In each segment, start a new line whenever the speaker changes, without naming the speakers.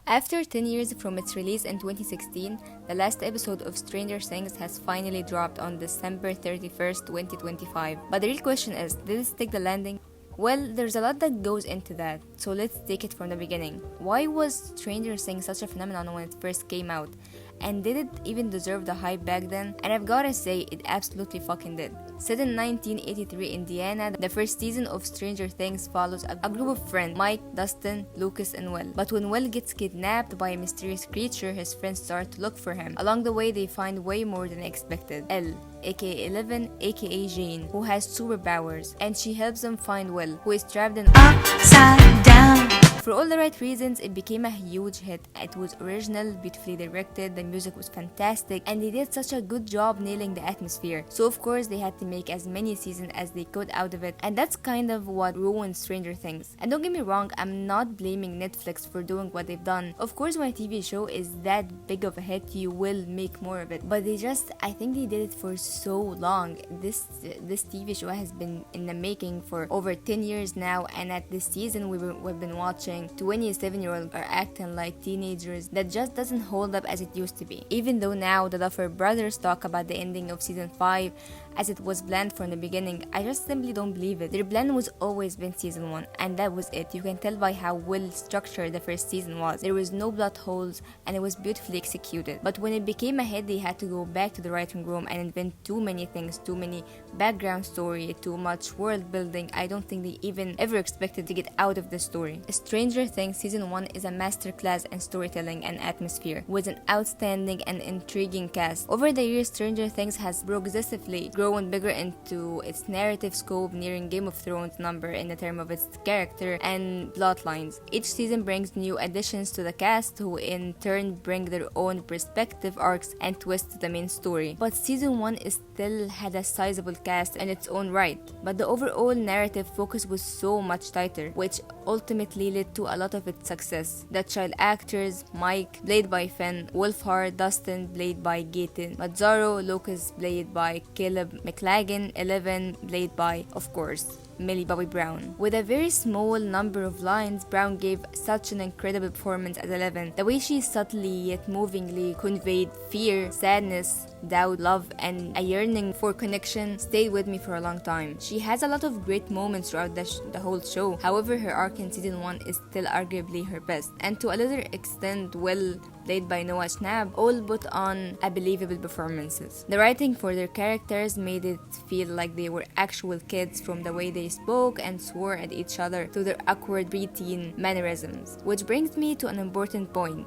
After 10 years from its release in 2016, the last episode of Stranger Things has finally dropped on December 31st, 2025. But the real question is, did it stick the landing? Well, there's a lot that goes into that, so let's take it from the beginning. Why was Stranger Things such a phenomenon when it first came out? And did it even deserve the hype back then? And I've gotta say, it absolutely fucking did. Set in 1983 Indiana, the first season of Stranger Things follows a group of friends, Mike, Dustin, Lucas, and Will. But when Will gets kidnapped by a mysterious creature, his friends start to look for him. Along the way, they find way more than expected. Elle, aka Eleven, aka Jane, who has superpowers, and she helps them find Will, who is trapped in upside down. For all the right reasons, it became a huge hit. It was original, beautifully directed, the music was fantastic, and they did such a good job nailing the atmosphere. So of course they had to make as many seasons as they could out of it, and that's kind of what ruined Stranger Things. And don't get me wrong, I'm not blaming Netflix for doing what they've done. Of course, when a TV show is that big of a hit, you will make more of it. But I think they did it for so long. This TV show has been in the making for over 10 years now, and at this season we've been watching 27-year-olds are acting like teenagers. That just doesn't hold up as it used to be. Even though now the Duffer brothers talk about the ending of season 5 as it was planned from the beginning, I just simply don't believe it. Their plan was always been season 1, and that was it. You can tell by how well structured the first season was. There was no plot holes, and it was beautifully executed. But when it became a hit, they had to go back to the writing room and invent too many things, too many background story, too much world building. I don't think they even ever expected to get out of the story. Stranger Things season 1 is a masterclass in storytelling and atmosphere, with an outstanding and intriguing cast. Over the years, Stranger Things has progressively grown bigger into its narrative scope, nearing Game of Thrones number in the term of its character and plot lines. Each season brings new additions to the cast, who in turn bring their own perspective arcs and twists to the main story. But season 1 still had a sizable cast in its own right, but the overall narrative focus was so much tighter, which ultimately led to a lot of its success. The child actors, Mike, played by Finn, Wolfhard, Dustin, played by Gaten Mazzaro, Lucas, played by Caleb McLagan, Eleven, played by, of course, Millie Bobby Brown. With a very small number of lines, Brown gave such an incredible performance as Eleven. The way she subtly yet movingly conveyed fear, sadness, doubt, love, and a yearning for connection stayed with me for a long time. She has a lot of great moments throughout the whole show. However, her arc in season 1 is still arguably her best. And to a little extent, Will, played by Noah Schnapp, all put on a believable performances. The writing for their characters made it feel like they were actual kids, from the way they spoke and swore at each other to their awkward preteen mannerisms. Which brings me to an important point.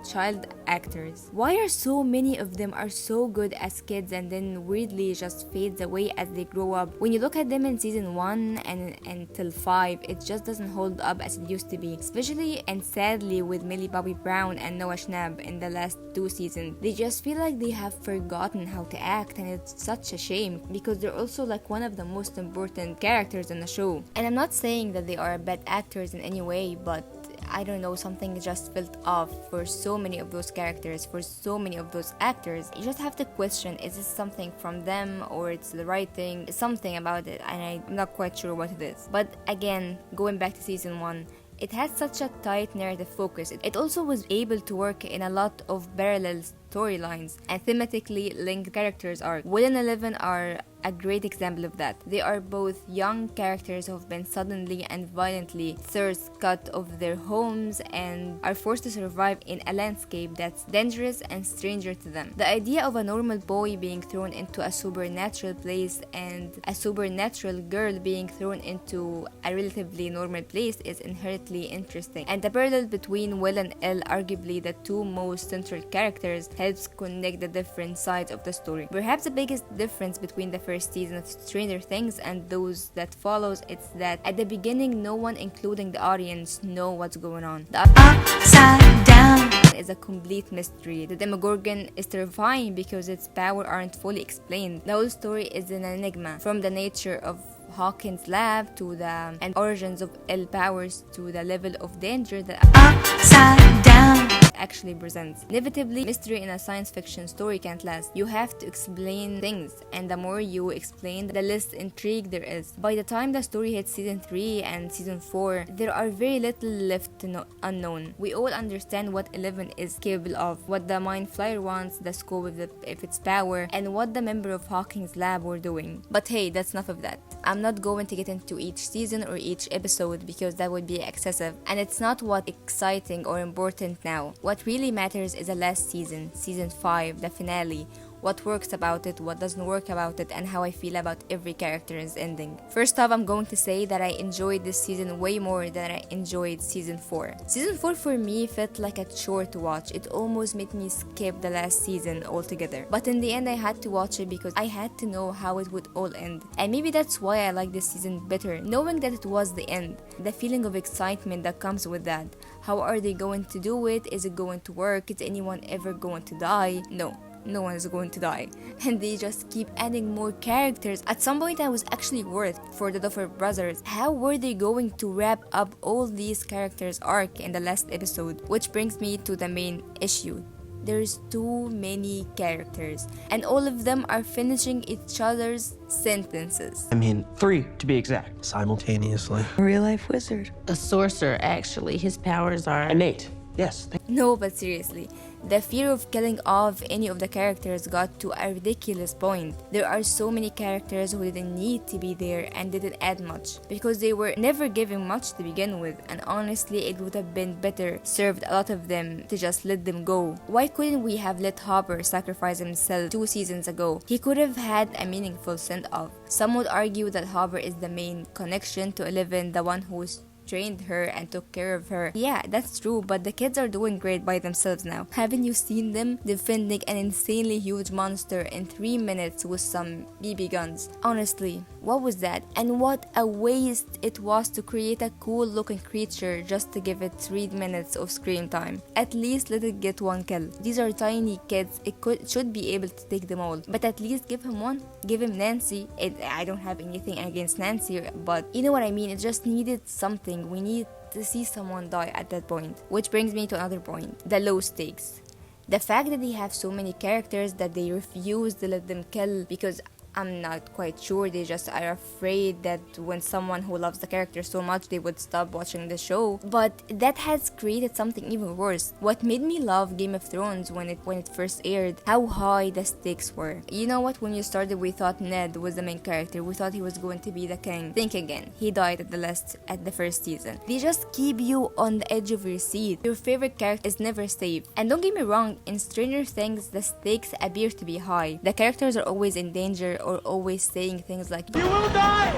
Child actors. Why are so many of them are so good as kids and then weirdly just fades away as they grow up? When you look at them in season 1 and until 5, it just doesn't hold up as it used to be. Especially and sadly with Millie Bobby Brown and Noah Schnapp in the last 2 seasons. They just feel like they have forgotten how to act, and it's such a shame because they're also like one of the most important characters in the show. And I'm not saying that they are bad actors in any way, but I don't know, something just felt off for so many of those characters, for so many of those actors. You just have to question, is this something from them or it's the writing? Something about it, and I'm not quite sure what it is. But again, going back to season 1, it had such a tight narrative focus. It also was able to work in a lot of parallel storylines and thematically linked characters arc. Will and Eleven are a great example of that. They are both young characters who have been suddenly and violently thirst cut of their homes and are forced to survive in a landscape that's dangerous and stranger to them. The idea of a normal boy being thrown into a supernatural place and a supernatural girl being thrown into a relatively normal place is inherently interesting. And the parallel between Will and Elle, arguably the two most central characters, helps connect the different sides of the story. Perhaps the biggest difference between the first season of Stranger Things and those that follows is that at the beginning no one, including the audience, know what's going on. The upside down is a complete mystery. The Demogorgon is terrifying because its powers aren't fully explained. The whole story is an enigma, from the nature of Hawkins' lab to the and origins of Elle powers to the level of danger that upside down actually presents. Inevitably, mystery in a science fiction story can't last. You have to explain things, and the more you explain, the less intrigue there is. By the time the story hits season 3 and season 4, there are very little left to unknown. We all understand what Eleven is capable of, what the Mind Flyer wants, the scope of its power, and what the member of Hawking's lab were doing. But hey, that's enough of that. I'm not going to get into each season or each episode because that would be excessive, and it's not what's exciting or important now. What really matters is the last season, season 5, the finale. What works about it, what doesn't work about it, and how I feel about every character's ending. First off, I'm going to say that I enjoyed this season way more than I enjoyed season 4. Season 4 for me felt like a chore to watch. It almost made me skip the last season altogether. But in the end, I had to watch it because I had to know how it would all end. And maybe that's why I like this season better, knowing that it was the end. The feeling of excitement that comes with that. How are they going to do it? Is it going to work? Is anyone ever going to die? No one is going to die, and they just keep adding more characters. At some point I was actually worried for the Duffer brothers. How were they going to wrap up all these characters' arc in the last episode? Which brings me to the main issue. There's too many characters, and all of them are finishing each other's sentences.
I mean, 3 to be exact. Simultaneously.
A real-life wizard.
A sorcerer, actually. His powers are
Innate. Yes.
No, but seriously, the fear of killing off any of the characters got to a ridiculous point. There are so many characters who didn't need to be there and didn't add much because they were never given much to begin with, and honestly it would have been better served a lot of them to just let them go. Why couldn't we have let Hopper sacrifice himself 2 seasons ago? He could have had a meaningful send-off. Some would argue that Hopper is the main connection to Eleven, the one who's trained her and took care of her. Yeah, that's true, but the kids are doing great by themselves now. Haven't you seen them defending an insanely huge monster in 3 minutes with some BB guns? Honestly, what was that? And what a waste it was to create a cool looking creature just to give it 3 minutes of screen time. At least let it get 1 kill. These are tiny kids, should be able to take them all, but at least give him one. Give him Nancy. I don't have anything against Nancy, but you know what I mean. It just needed something. We need to see someone die at that point. Which brings me to another point, the low stakes. The fact that they have so many characters that they refuse to let them kill because I'm not quite sure, they just are afraid that when someone who loves the character so much they would stop watching the show. But that has created something even worse. What made me love Game of Thrones when it first aired, how high the stakes were. You know what, when you started we thought Ned was the main character, we thought he was going to be the king. Think again, he died at the first season. They just keep you on the edge of your seat. Your favorite character is never safe. And don't get me wrong, in Stranger Things the stakes appear to be high. The characters are always in danger or always saying things like,
You will die!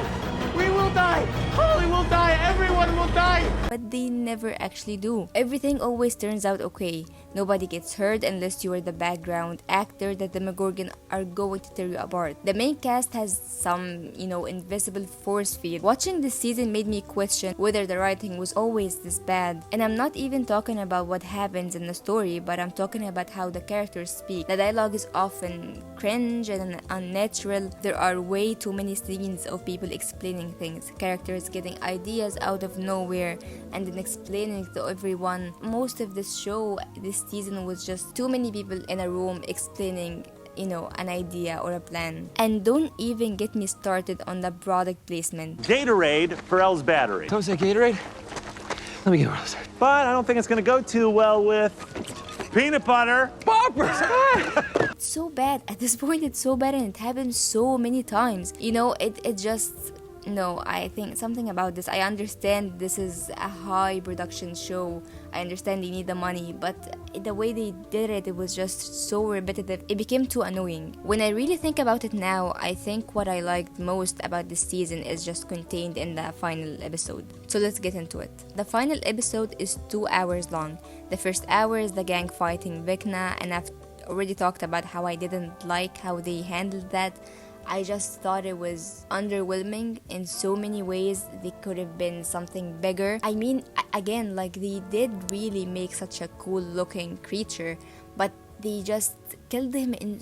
We will die! Holly will die! Everyone will die!
But they never actually do. Everything always turns out okay. Nobody gets hurt unless you are the background actor that the Demogorgon are going to tear you apart. The main cast has some, invisible force field. Watching this season made me question whether the writing was always this bad. And I'm not even talking about what happens in the story, but I'm talking about how the characters speak. The dialogue is often cringe and unnatural. There are way too many scenes of people explaining things, characters getting ideas out of nowhere and then explaining to everyone. Most of this show, this season, was just too many people in a room explaining an idea or a plan. And don't even get me started on the product placement.
Gatorade for Elle's battery.
Don't say Gatorade? Let me get one of those.
But I don't think it's gonna go too well with peanut butter.
Poppers!
It's so bad. At this point, it's so bad and it happens so many times. It just... No, I think something about this. I understand this is a high production show. I understand they need the money, but the way they did it, it was just so repetitive. It became too annoying. When I really think about it now, I think what I liked most about this season is just contained in the final episode. So let's get into it. The final episode is 2 hours long. The first hour is the gang fighting Vecna, and I've already talked about how I didn't like how they handled that. I just thought it was underwhelming in so many ways. They could have been something bigger. I mean, again, they did really make such a cool looking creature, but they just killed him in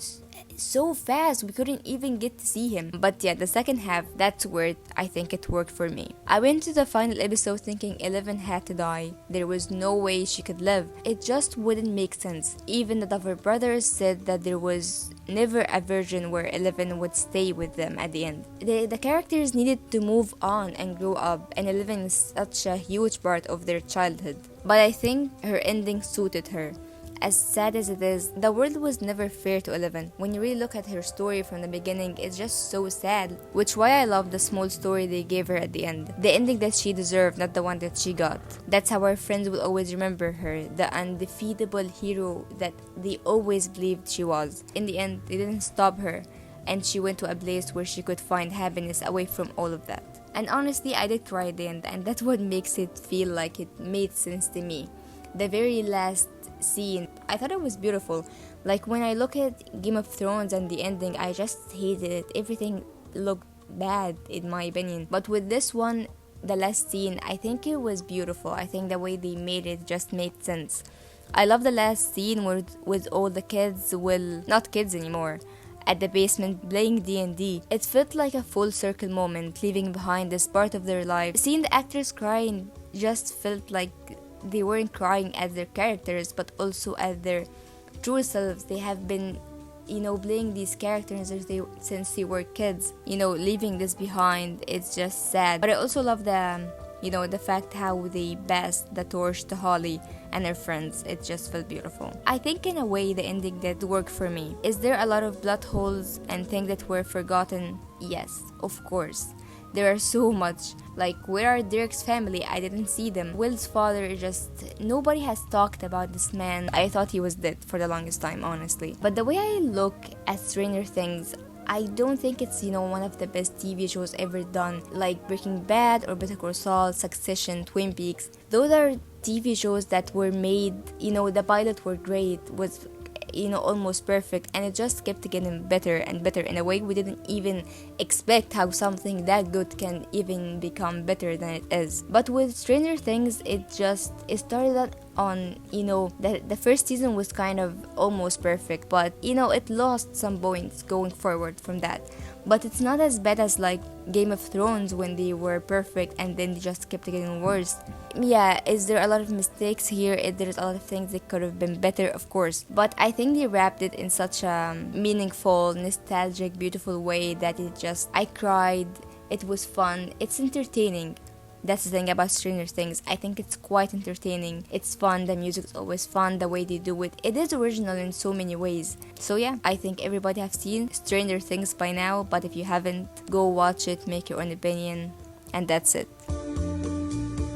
so fast we couldn't even get to see him. But yeah, the second half, that's where I think it worked for me. I went to the final episode thinking Eleven had to die. There was no way she could live. It just wouldn't make sense. Even the Duffer brothers said that there was never a version where Eleven would stay with them at the end. The characters needed to move on and grow up, and Eleven is such a huge part of their childhood. But I think her ending suited her. As sad as it is, the world was never fair to Eleven. When you really look at her story from the beginning, it's just so sad. Which why I love the small story they gave her at the end. The ending that she deserved, not the one that she got. That's how our friends will always remember her. The undefeatable hero that they always believed she was. In the end, they didn't stop her, and she went to a place where she could find happiness away from all of that. And honestly, I did cry at the end, and that's what makes it feel like it made sense to me. The very last scene, I thought it was beautiful. Like when I look at Game of Thrones and the ending, I just hated it. Everything looked bad in my opinion. But with this one, the last scene, I think it was beautiful. I think the way they made it just made sense. I love the last scene with all the kids, well, not kids anymore, at the basement playing D&D. It felt like a full circle moment, leaving behind this part of their life. Seeing the actors crying just felt like they weren't crying as their characters, but also as their true selves. They have been, playing these characters since they were kids. Leaving this behind, it's just sad. But I also love the fact how they passed the torch to Holly and her friends. It just felt beautiful. I think in a way the ending did work for me. Is there a lot of plot holes and things that were forgotten? Yes, of course. There are so much. Like, where are Derek's family? I didn't see them. Will's father, nobody has talked about this man. I thought he was dead for the longest time, honestly. But the way I look at Stranger Things, I don't think it's, one of the best TV shows ever done. Like Breaking Bad or Better Call Saul, Succession, Twin Peaks. Those are TV shows that were made, the pilot were great, was almost perfect, and it just kept getting better and better in a way we didn't even expect how something that good can even become better than it is. But with Stranger Things, it started on, the first season was kind of almost perfect, but it lost some points going forward from that. But it's not as bad as like Game of Thrones when they were perfect and then they just kept getting worse. Yeah, is there a lot of mistakes here? There's a lot of things that could have been better, of course. But I think they wrapped it in such a meaningful, nostalgic, beautiful way that I cried. It was fun. It's entertaining. That's the thing about Stranger Things. I think it's quite entertaining. It's fun. The music is always fun. The way they do it. It is original in so many ways. So yeah, I think everybody have seen Stranger Things by now. But if you haven't, go watch it. Make your own opinion. And that's it.